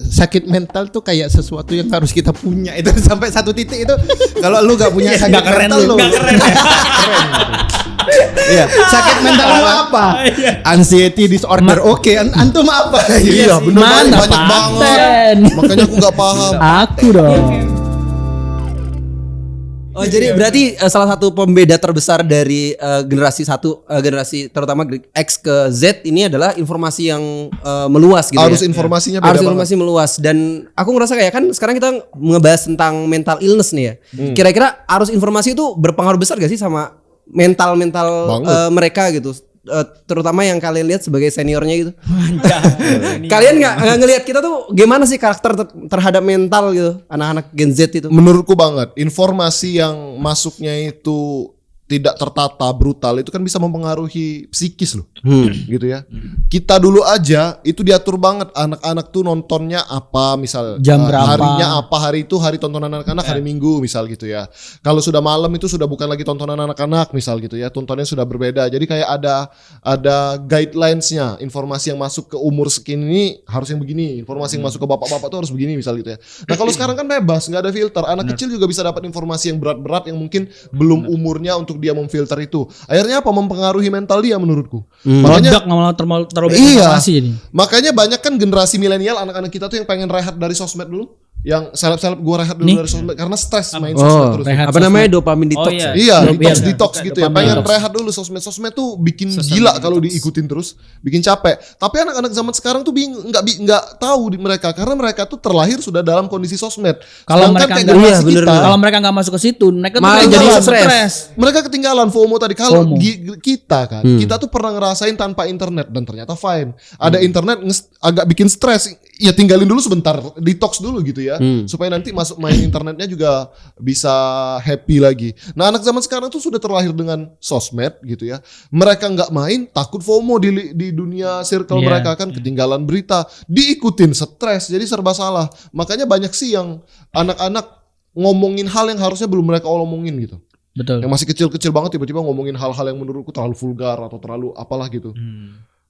sakit mental tuh kayak sesuatu yang harus kita punya itu sampai satu titik itu. Kalau lu gak punya sakit mental lu gak keren. Iya, sakit mental lu apa? Anxiety disorder. Oke, antum apa? Iya, benar banyak banget. Makanya aku nggak paham. Aku dong. Oh jadi berarti salah satu pembeda terbesar dari generasi terutama X ke Z ini adalah informasi yang meluas gitu. Arus informasinya beda. Arus informasi meluas dan aku ngerasa kayak kan sekarang kita ngebahas tentang mental illness nih ya. Kira-kira arus informasi itu berpengaruh besar gak sih sama mental mereka gitu? Terutama yang kalian lihat sebagai seniornya gitu. Kalian nggak ngelihat kita tuh gimana sih karakter terhadap mental gitu anak-anak Gen Z itu? Menurutku banget informasi yang masuknya itu tidak tertata, brutal itu kan bisa mempengaruhi psikis loh. Gitu ya. Kita dulu aja itu diatur banget anak-anak tuh nontonnya apa, misal jam berapa, harinya apa, hari itu hari tontonan anak-anak, hari Minggu misal gitu ya. Kalau sudah malam itu sudah bukan lagi tontonan anak-anak misal gitu ya. Tontonannya sudah berbeda. Jadi kayak ada guidelines-nya. Informasi yang masuk ke umur segini harus yang begini, informasi yang masuk ke bapak-bapak tuh harus begini misal gitu ya. Nah, kalau sekarang kan bebas, nggak ada filter. Anak kecil juga bisa dapat informasi yang berat-berat yang mungkin belum umurnya untuk dia memfilter itu. Akhirnya apa? Mempengaruhi mental dia menurutku. Makanya terlalu informasi jadi. Makanya banyak kan generasi milenial anak-anak kita tuh yang pengen rehat dari sosmed dulu. Yang seleb-seleb gue rehat dulu dari sosmed karena stres main sosmed terus. Apa namanya dopamin detox. Iya, detox gitu ya. Pengen rehat dulu sosmed tuh bikin gila kalau diikutin terus, bikin capek. Tapi anak-anak zaman sekarang tuh nggak tahu mereka karena mereka tuh terlahir sudah dalam kondisi sosmed. Kalau mereka nggak masuk ke situ, mereka tuh jadi stres. Mereka ketinggalan FOMO tadi. Kalau kita kan, kita tuh pernah ngerasain tanpa internet dan ternyata fine. Ada internet agak bikin stres. Ya tinggalin dulu sebentar, detox dulu gitu ya. Supaya nanti masuk main internetnya juga bisa happy lagi. Nah, anak zaman sekarang tuh sudah terlahir dengan sosmed gitu ya. Mereka nggak main, takut FOMO di dunia circle mereka kan, ketinggalan berita, diikutin stres, jadi serba salah. Makanya banyak sih yang anak-anak ngomongin hal yang harusnya belum mereka omongin gitu. Betul. Yang masih kecil-kecil banget tiba-tiba ngomongin hal-hal yang menurutku terlalu vulgar atau terlalu apalah gitu.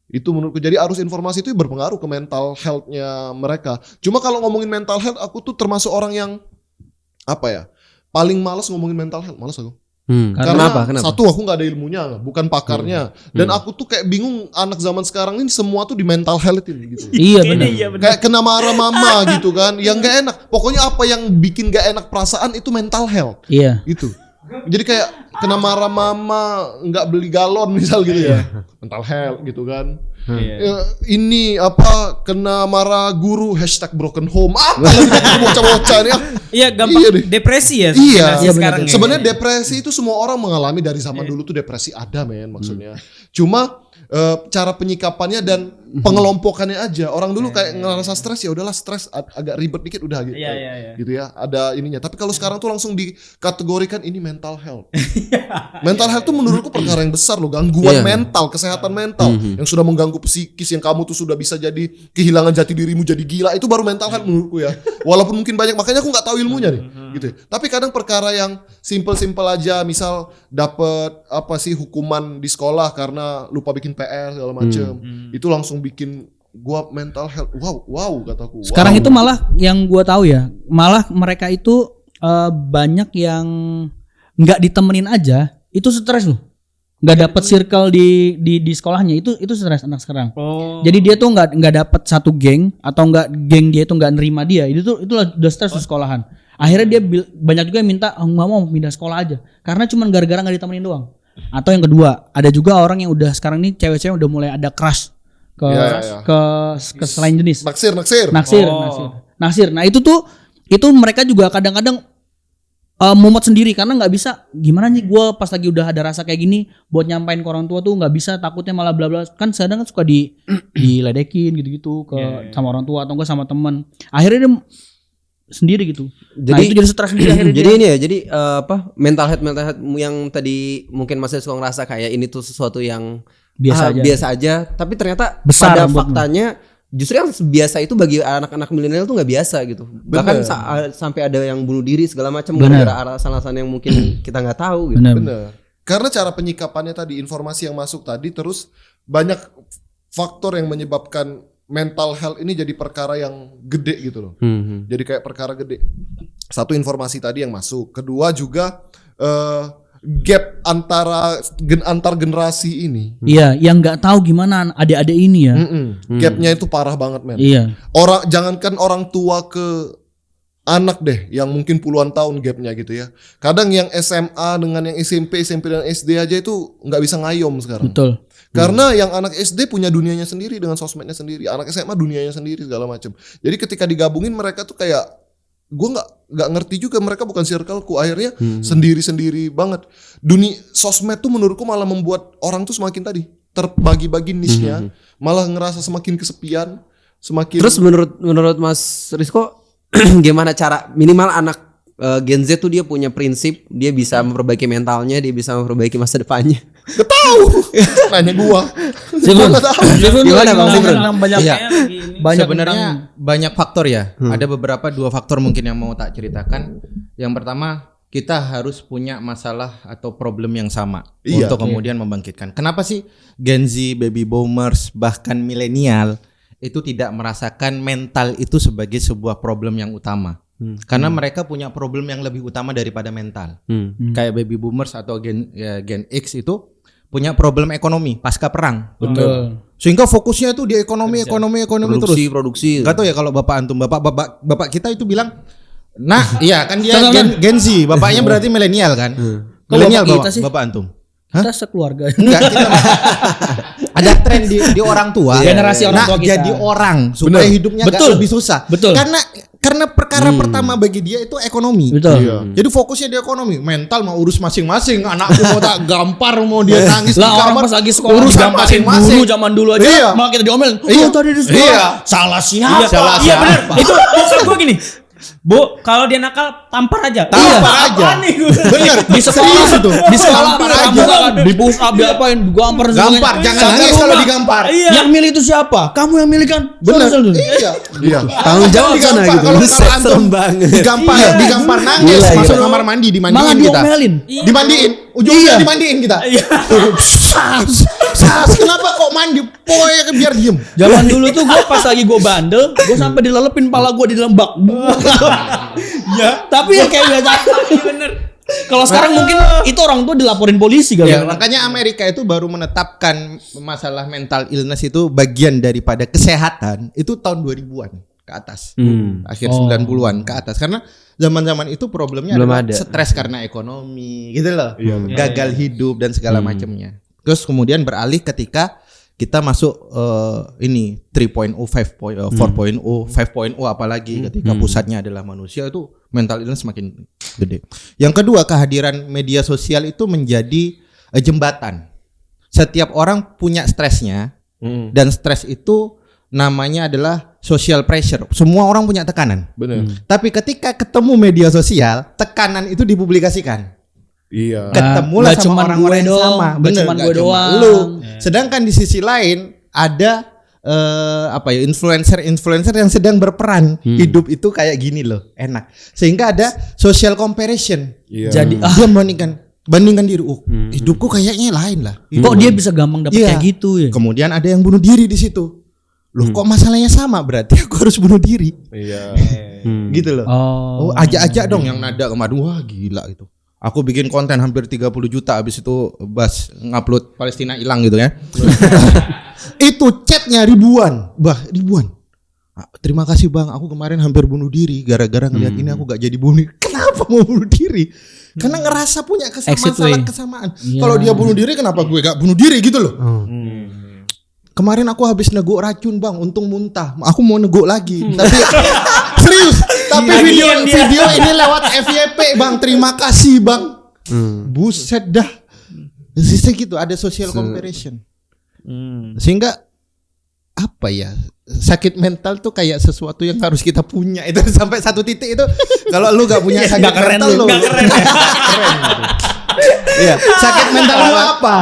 Itu menurutku jadi arus informasi itu berpengaruh ke mental health-nya mereka. Cuma kalau ngomongin mental health, aku tuh termasuk orang yang apa ya, paling malas ngomongin mental health. Malas aku. Karena Kenapa? Satu, aku nggak ada ilmunya, bukan pakarnya. Dan aku tuh kayak bingung anak zaman sekarang ini semua tuh di mental health ini gitu. Iya benar. Kayak kena marah mama gitu kan, yang nggak enak. Pokoknya apa yang bikin nggak enak perasaan itu mental health. Iya. Itu. Jadi kayak kena marah mama nggak beli galon misal gitu ya, mental health gitu kan. Ini apa, kena marah guru #broken home apa bocah-bocah nih. Iya, gampang depresi ya. Iya, sekarang. Sebenarnya depresi itu semua orang mengalami dari zaman dulu tuh depresi ada maksudnya. Cuma cara penyikapannya dan pengelompokannya aja. Orang dulu kayak ngerasa stres ya udahlah stres agak ribet dikit udah gitu. Gitu ya, ada ininya. Tapi kalau sekarang tuh langsung dikategorikan ini mental health. Mental health tuh menurutku perkara yang besar loh, gangguan mental, kesehatan mental yang sudah mengganggu psikis, yang kamu tuh sudah bisa jadi kehilangan jati dirimu jadi gila, itu baru mental health menurutku ya. Walaupun mungkin banyak, makanya aku nggak tahu ilmunya nih gitu ya. Tapi kadang perkara yang simple aja, misal dapet apa sih hukuman di sekolah karena lupa bikin PR segala macem, itu langsung bikin gua mental health. Wow kataku. Sekarang itu malah yang gua tahu ya, malah mereka itu banyak yang nggak ditemenin aja itu stres loh. Nggak dapet circle di sekolahnya itu stres anak sekarang. Jadi dia tuh nggak dapet satu geng atau geng dia itu nggak nerima dia. Itu udah stres di sekolahan. Akhirnya dia banyak juga yang minta nggak mau pindah sekolah aja karena cuman gara-gara nggak ditemenin doang. Atau yang kedua, ada juga orang yang udah sekarang ini cewek-cewek udah mulai ada crush ke selain jenis. Naksir. Nah itu mereka juga kadang-kadang mumet sendiri karena nggak bisa, gimana nih gue pas lagi udah ada rasa kayak gini buat nyampain ke orang tua tuh nggak bisa, takutnya malah bla bla, kan kadang suka diledekin gitu sama orang tua atau enggak sama teman, akhirnya dia sendiri gitu. Jadi itu jadi stres sendiri akhirnya. Jadi ini ya, jadi mental health yang tadi mungkin Mas suka ngerasa kayak ini tuh sesuatu yang biasa aja, tapi ternyata besar pada faktanya justru yang biasa itu bagi anak-anak milenial tuh nggak biasa gitu. Bahkan sampai ada yang bunuh diri segala macam gara-gara alasan-alasan yang mungkin kita nggak tahu gitu. Bener. Karena cara penyikapannya tadi, informasi yang masuk tadi, terus banyak faktor yang menyebabkan mental health ini jadi perkara yang gede gitu loh. Jadi kayak perkara gede. Satu, informasi tadi yang masuk. Kedua juga gap antar generasi ini. Iya, yang nggak tahu gimana adik-adik ini ya. Gapnya itu parah banget, men. Iya. Jangankan orang tua ke anak deh, yang mungkin puluhan tahun gapnya gitu ya. Kadang yang SMA dengan yang SMP dan SD aja itu nggak bisa ngayom sekarang. Betul. Karena yang anak SD punya dunianya sendiri dengan sosmednya sendiri, anak SMA dunianya sendiri segala macam. Jadi ketika digabungin mereka tuh kayak, gue nggak ngerti juga, mereka bukan circleku, akhirnya sendiri banget. Dunia sosmed tuh menurutku malah membuat orang tuh semakin tadi terbagi-bagi niche-nya, malah ngerasa semakin kesepian, semakin. Terus menurut Mas Rizko gimana cara minimal anak Gen Z tuh dia punya prinsip, dia bisa memperbaiki mentalnya, dia bisa memperbaiki masa depannya. Gak tahu. Nanya gua. Gimana Bang Sifrun? Banyak sebenarnya banyak faktor ya. Ada beberapa 2 faktor mungkin yang mau tak ceritakan. Yang pertama, kita harus punya masalah atau problem yang sama untuk kemudian membangkitkan. Kenapa sih Gen Z, baby boomers, bahkan milenial itu tidak merasakan mental itu sebagai sebuah problem yang utama? Karena mereka punya problem yang lebih utama daripada mental. Kayak baby boomers atau Gen X itu punya problem ekonomi pasca perang. Betul. Sehingga fokusnya itu di ekonomi Produksi. Gak tau ya kalau bapak antum, bapak kita itu bilang, nah iya kan dia Gen Z, bapaknya berarti milenial kan? Milenial bapak antum. Kita sekeluarga. Enggak, kita ada tren di orang tua. Generasi orang tua kita. Jadi orang supaya hidupnya enggak lebih susah. Betul. Karena perkara pertama bagi dia itu ekonomi. Betul. Iya. Jadi fokusnya di ekonomi, mental mau urus masing-masing. Anakku mau tak gampar, mau dia nangis Lah di orang kamar, pas lagi sekolah urusan gamparin masing-masing. guru zaman dulu aja Iya. malah kita diomelin. Iya. Tadi di sekolah. Iya. Salah siapa? Iya benar. Itu Maksud gue gini. Bu, kalau dia nakal tampar aja. Tampar aja. Apaan nih gue? Bener. Di sekolah itu. Di sekolah Tampar kamu aja. kan di push up diapain, gampar Gampar, jangan nangis kalau digampar. Yang milih itu siapa? Kamu yang milih kan? Bener. Iya. Tanggung jawab sana gitu. Kalau Buset, antum serem banget. digampar nangis, Gila, masuk gila. kamar mandi, Malah dimandiin kita. diomelin. Dimandiin, ujungnya dimandiin kita. Sas, kenapa kok mandi? Pokoknya biar diem. Zaman dulu tuh gue pas lagi gue bandel, gue sampai dilelepin pala gue di dalam bak. Ya, tapi ya kayak biasa. Bener. Kalau sekarang mungkin itu orang tua dilaporin polisi kali. Ya, makanya Amerika itu baru menetapkan masalah mental illness itu bagian daripada kesehatan itu tahun 2000-an ke atas. Akhir 90-an ke atas, karena zaman-zaman itu problemnya Belum adalah ada. stres karena ekonomi gitu loh. Gagal hidup dan segala macamnya. Terus kemudian beralih ketika kita masuk ini 3.0, 4.0, 5.0 apalagi ketika pusatnya adalah manusia, itu mental illness semakin gede. Yang kedua, kehadiran media sosial itu menjadi jembatan. Setiap orang punya stresnya dan stres itu namanya adalah social pressure. Semua orang punya tekanan. Benar. Tapi ketika ketemu media sosial, tekanan itu dipublikasikan. Iya. Ketemulah nggak sama cuman orang-orang gue yang doang, sama. nggak Bener, cuman nggak gue cuma doang. lu. Sedangkan di sisi lain ada influencer yang sedang berperan hidup itu kayak gini loh, enak. Sehingga ada social comparison. Iya. Jadi Dia bandingkan diri. Hidupku kayaknya lain lah. kok dia bisa gampang dapet Iya. kayak gitu ya? Kemudian ada yang bunuh diri di situ. Loh, kok masalahnya sama? Berarti aku harus bunuh diri. Iya. Gitu loh. Oh. Ajak-ajak dong yang nada kemarin. Wah, gila itu. Aku bikin konten hampir 30 juta, habis itu ngupload Palestina hilang gitu ya. Itu chatnya ribuan. Ribuan. Terima kasih bang, aku kemarin hampir bunuh diri gara-gara ngeliat ini aku gak jadi bunuh diri. Kenapa mau bunuh diri? Karena ngerasa punya kesamaan. Iya. Kalau dia bunuh diri, kenapa gue gak bunuh diri gitu loh. Kemarin aku habis neguk racun bang, untung muntah. Aku mau neguk lagi. Tapi serius. Tapi video ini lewat FYP bang. Terima kasih bang. Buset dah. Sisa gitu, ada social comparison. Sehingga apa ya, sakit mental tuh kayak sesuatu yang harus kita punya. Itu sampai satu titik itu kalau lu gak punya sakit mental lu gak keren. Iya, sakit mental lu apa?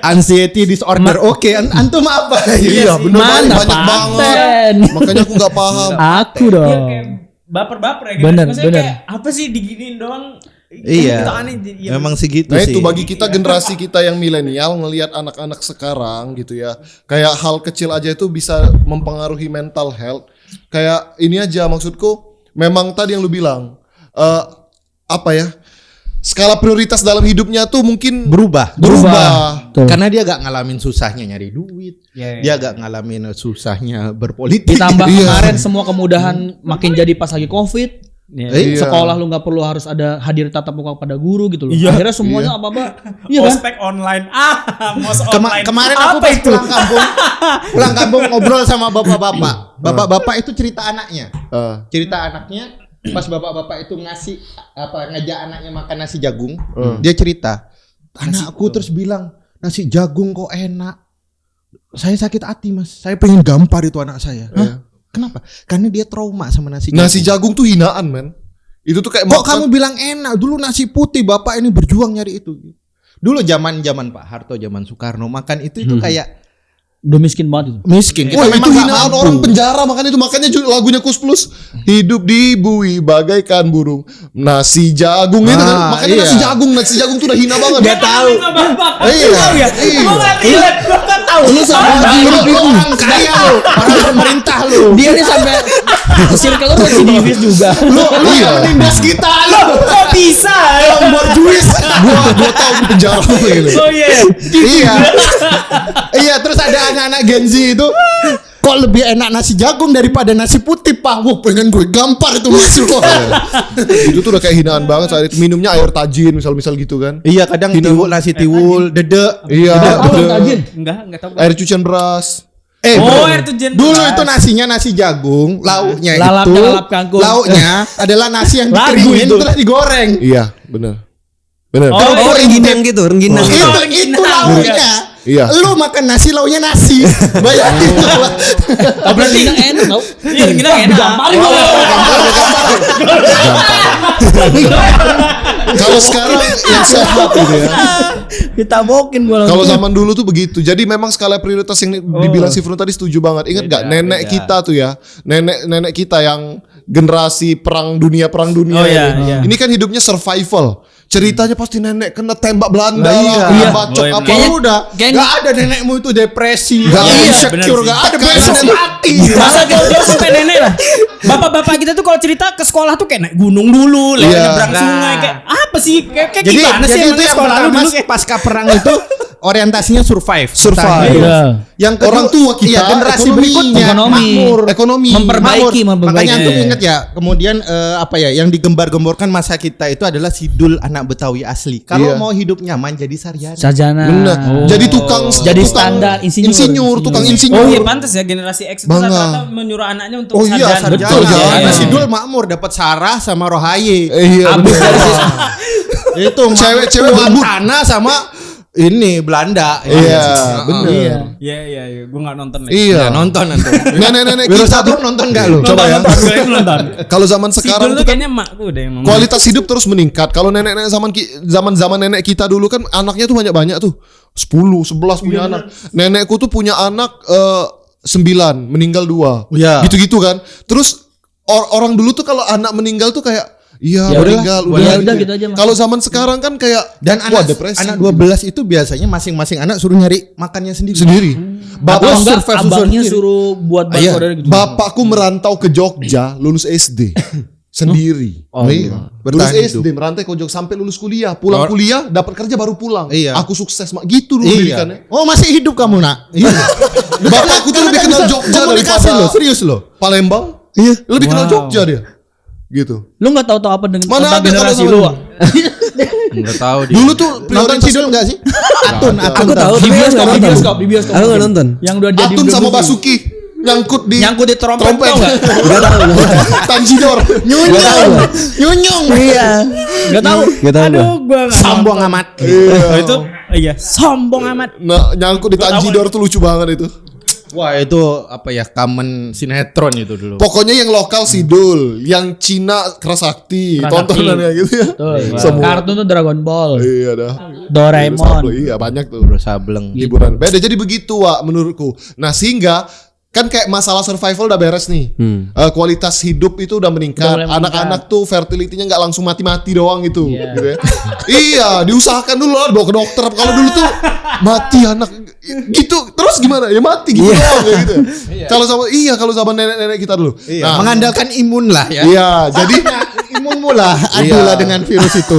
Anxiety disorder. Oke, antum apa? Iya, benar Mana banyak banget. paten? Makanya aku nggak paham. Aku Iya, dong. kayak baper-baper ya gitu. Bener, Maksudnya bener. kayak apa sih diginiin doang Iya. Itu aneh, iya. Memang segitu Nah sih. itu bagi kita generasi kita yang milenial ngelihat anak-anak sekarang gitu ya. Kayak hal kecil aja itu bisa mempengaruhi mental health. Kayak ini aja maksudku, memang tadi yang lu bilang apa ya? Skala prioritas dalam hidupnya tuh mungkin berubah. Betul. Karena dia gak ngalamin susahnya nyari duit. Iya, Dia gak ngalamin susahnya berpolitik. Ditambah kemarin semua kemudahan makin jadi pas lagi Covid. Iya. Sekolah lu nggak perlu harus ada hadir tatap muka pada guru gitu loh. Iya. Akhirnya semuanya apa-apa. Iya kan? Ospek online. Mos online. Kemarin aku apa pas itu? pulang kampung ngobrol sama bapak-bapak. Bapak-bapak itu cerita anaknya. Cerita anaknya pas bapak-bapak itu ngajak anaknya makan nasi jagung. Dia cerita, anakku terus bilang, nasi jagung kok enak. Saya sakit hati, Mas. Saya pengen gampar itu anak saya. Hah? Kenapa? Karena dia trauma sama nasi jagung. nasi jagung tuh hinaan, men. Itu tuh kayak Kok kamu bilang enak? Dulu nasi putih bapak ini berjuang nyari itu. Dulu zaman Pak Harto, zaman Soekarno makan itu kayak Udah miskin banget itu. miskin. Wah itu memang nggak hinaan mampu. orang penjara, makanya lagunya Kus Plus, hidup di bui bagaikan burung nasi jagung itu kan, makanya iya. nasi jagung tuh udah hina banget. Gak tahu. Iya. Gue nggak relate, gue nggak tahu. Lu sama Lu orang kaya lu, orang pemerintah lu. dia nih sampai circle lu residivis juga. Lu Iya. menindas kita lu. Kok bisa? Borjuis. Dua tahun di penjara gitu. Oh iya. Iya. Iya, terus ada anak-anak Gen Z itu kok lebih enak nasi jagung daripada nasi putih, Pak. Wah, pengen gue gampar itu masuk. Itu tuh udah kayak hinaan banget saat itu, minumnya air tajin misal gitu kan. Iya, kadang tiwul, nasi tiwul, dedek. Iya. Tahu bener. tajin? Enggak tahu. Air cucian beras. Oh, bro, air tujen dulu beras. itu nasinya nasi jagung, lauknya Lalapnya itu lalap kangkung. lauknya adalah nasi yang Lagu dikeringin itu. terus digoreng. Iya, bener. Oh, rengginang gitu, rengginang. Itu lauknya. Iya. Lu makan nasi, lauknya nasi. Bayangin tuh. Berarti enak tau. Iya, rengginang enak. Gamparin gua. Kalau sekarang yang sehat gitu ya. Ditabokin gua Kalau langsung. zaman dulu tuh begitu. Jadi memang skala prioritas yang dibilang si Frun tadi setuju banget. Ingat gak nenek kita tuh ya, nenek kita yang generasi perang dunia Oh, iya, ini. iya. Ini kan hidupnya survival. Ceritanya pasti nenek kena tembak Belanda, Iya. kena Iya. bacok Oh, iya, apa Kayaknya- udah. Gak ada nenekmu itu depresi, Gak gak ada. insecure, Bener gak sih. ada besok mati. Masa jauh-jauh sampai nenek lah. Bapak-bapak kita tuh kalau cerita ke sekolah tuh kayak naik gunung dulu, lewat Iya. nyebrang Nah. sungai kayak apa sih? Kayak Jadi gimana sih itu emangnya yang sekolah lu pertama dulu kayak pasca perang itu orientasinya survive. Survive. Iya. Yang kedua, Orang tua kita, iya, generasi ekonomi. berikutnya Ekonomi. makmur. Ekonomi. Memperbaiki. Makanya antum Iya. ingat ya, kemudian apa ya yang digembar-gemborkan masa kita itu adalah sidul anak Betawi asli. Kalau Iya. mau hidup nyaman jadi sarjana. Sarjana. Bener. Oh. Jadi tukang Jadi tukang standar, insinyur. tukang Oh insinyur. iya pantas ya generasi X itu Bangga. rata-rata menyuruh anaknya untuk Oh iya, sarjana. betul, Sarjana. jangan. Karena Iya. sidul makmur dapat Sarah sama Rohaye. Iya, Abis bener. dari Itu Cewek-cewek berebut. tanah sama ini Belanda. Iya, Heeh. bener. Iya. Iya, gue enggak nonton lagi. Iya. Ya, nonton antum. Nenek-nenek Wiro kita Sableng tuh nonton gak lu? Coba ya. Nonton. Kalau zaman Sidul sekarang tuh tuh kan kayaknya emakku deh yang nonton. kualitas hidup terus meningkat. Kalau nenek-nenek zaman nenek kita dulu kan anaknya tuh banyak-banyak tuh. 10, 11 punya anak. Nenekku tuh punya anak 9, meninggal 2. Iya. Gitu-gitu kan. Terus orang dulu tuh kalau anak meninggal tuh kayak iya Ya meninggal udahlah. Ya udah gitu aja, Mas. Kalau zaman sekarang kan kayak Dan wah, anak depresi. anak 12 itu biasanya masing-masing anak suruh nyari makannya sendiri. sendiri. Atau Bapak enggak survive abangnya sendiri. suruh buat Iya, barcode gitu. bapakku merantau ke Jogja lulus SD sendiri. Oh, iya. Lulus Bertahan hidup. SD merantau ke Jogja sampai lulus kuliah. Pulang kuliah dapat kerja baru pulang. Iya. Aku sukses mak gitu dulu pendidikannya. Iya. Oh, masih hidup kamu, Nak? Iya. Bapakku tuh lebih kenal Jogja Komunikasi daripada lo, serius lo. Palembang. Iya, lebih kenal Jogja dia. Gitu. Lu enggak tahu-tahu apa dengan Mana tentang ada generasi kalau lu? sama Wak? Enggak tahu dia. Dulu tuh Nonton prioritas Sidul enggak sih? Atun. Aku tahu Di tapi bioskop, aku di nggak bioskop, nonton. di bioskop. Aku nggak nonton. Yang udah jadi Atun sama udah- Basuki nyangkut di Nyangkut di trompet trompet. tau enggak? Enggak tahu. Tanjidor. Nyunyung. Nyunyung. Iya. Enggak tahu. Enggak tahu. Aduh, gua nggak Sombong nonton. amat. Oh, itu iya, sombong amat. Nah, nyangkut di Tanjidor tuh lucu banget itu. Wah, itu apa ya? Common sinetron itu dulu. Pokoknya yang lokal Sidul, yang Cina Kerasakti, Kerasakti. tontonannya gitu ya. Tuh, Semua. kartun tuh Dragon Ball, Iya dah. Doraemon. Iya banyak tuh. Bro Sableng. Hiburan. Beda jadi begitu Wak menurutku. Nah sehingga kan kayak masalah survival udah beres nih. Kualitas hidup itu udah meningkat. Udah mulai Anak-anak tuh fertility-nya nggak langsung mati-mati doang gitu. Iya. Gitu ya. Iya, diusahakan dulu lah bawa ke dokter. Kalau dulu tuh mati anak gitu, terus gimana? Ya mati gitu doang kayak gitu. Kalau zaman nenek-nenek kita dulu. Iya, mengandalkan imun lah ya. Iya, jadi Imunmu lah, adulah dengan virus itu.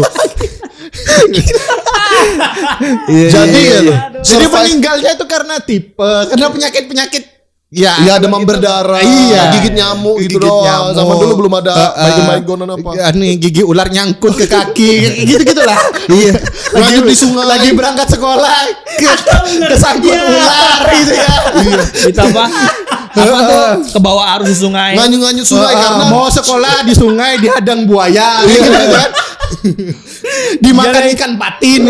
jadi ya loh. Jadi meninggalnya itu karena tipe, karena penyakit-penyakit. Ya, Iya, demam berdarah, gigit nyamuk gitu Gigit doang. nyamuk. Zaman dulu belum ada baygon-baygonan apa. Nih gigi ular nyangkut ke kaki, gitu-gitulah. Iya. Lanjut di sungai. Lagi berangkat sekolah kesangkut ular gitu ya. Ditambah apa tuh ke bawah arus di sungai. Nganyut-nganyut sungai karena mau sekolah di sungai dihadang buaya gitu kan. Dimakan ikan patin.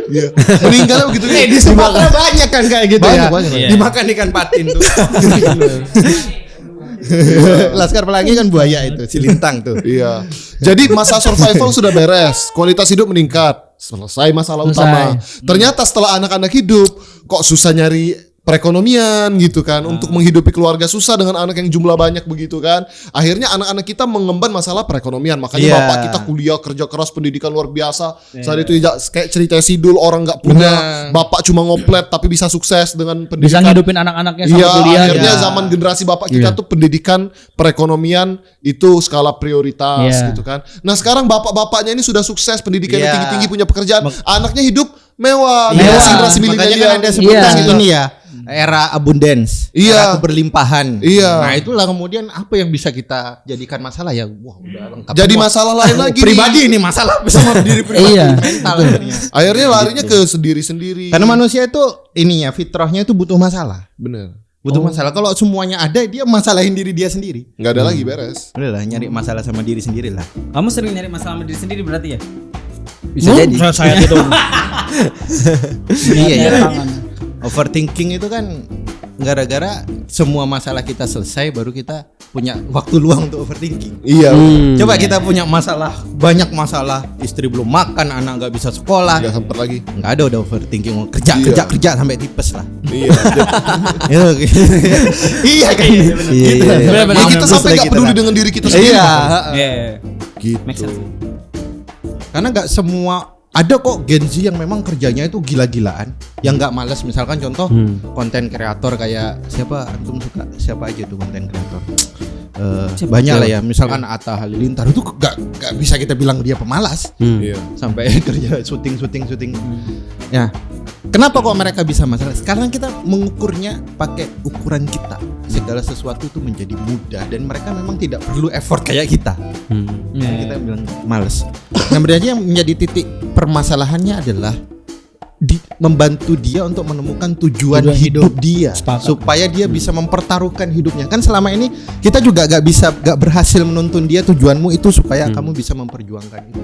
Iya. Meninggalnya begitu. Di Sumatera banyak kan kayak gitu ya. Banyak. Dimakan ikan patin tuh. Laskar Pelangi kan buaya itu, si lintang tuh. Iya. Jadi masa survival sudah beres, kualitas hidup meningkat. Selesai masalah utama. Ternyata setelah anak-anak hidup, kok susah nyari perekonomian gitu kan, untuk menghidupi keluarga susah dengan anak yang jumlah banyak begitu kan. Akhirnya anak-anak kita mengemban masalah perekonomian. Makanya Iya. bapak kita kuliah kerja keras, pendidikan luar biasa. Saat itu kayak cerita Sidul, orang nggak punya, bapak cuma ngoplet tapi bisa sukses dengan Bisa pendidikan. ngidupin anak-anaknya sampai Iya, kuliah. akhirnya gitu. zaman generasi bapak kita tuh pendidikan perekonomian itu skala prioritas Iya. gitu kan. Nah sekarang bapak-bapaknya ini sudah sukses, pendidikannya Iya. tinggi-tinggi, punya pekerjaan, anaknya hidup mewah. Iya. Generasi Makanya milenial. kan ada sebutan Iya. ini ya, era abundance, Iya. era keberlimpahan. Iya. Nah itulah kemudian apa yang bisa kita jadikan masalah ya? Wah udah lengkap. Jadi semua. masalah lain lagi nih. Pribadi ini masalah sama diri pribadi. Iya. Mental akhirnya. Akhirnya larinya ke sendiri-sendiri. Karena manusia itu ininya fitrahnya itu butuh masalah. bener, Butuh masalah. Kalau semuanya ada, dia masalahin diri dia sendiri. nggak ada lagi beres. Udah lah, nyari masalah sama diri sendiri lah. Kamu sering nyari masalah sama diri sendiri berarti ya? Bisa jadi. Saya itu. Iya ya. Tangan. Overthinking itu kan gara-gara semua masalah kita selesai baru kita punya waktu luang untuk overthinking. Iya. Coba kita punya masalah, banyak masalah, istri belum makan, anak nggak bisa sekolah, Nggak sempet lagi. nggak ada udah overthinking, kerja sampai tipes lah. Iya. Iya kan? Iya. Ya, kita sampai nggak peduli dengan diri kita sendiri. Iya. Iya. Gitu. Karena nggak semua, ada kok Gen Z yang memang kerjanya itu gila-gilaan, yang nggak males. Misalkan contoh konten kreator kayak siapa, antum suka siapa aja tuh konten kreator? Banyak lah ya, misalkan Atta Halilintar itu nggak bisa kita bilang dia pemalas. Iya. Sampai kerja syuting. Ya, kenapa kok mereka bisa masalah? Karena kita mengukurnya pakai ukuran kita. Segala sesuatu itu menjadi mudah dan mereka memang tidak perlu effort kayak kita. Kita bilang males. Nah, berarti yang menjadi titik permasalahannya adalah membantu dia untuk menemukan tujuan hidup dia. Sepakat. Supaya dia bisa mempertaruhkan hidupnya. Kan selama ini kita juga gak berhasil menuntun dia, tujuanmu itu supaya kamu bisa memperjuangkan itu.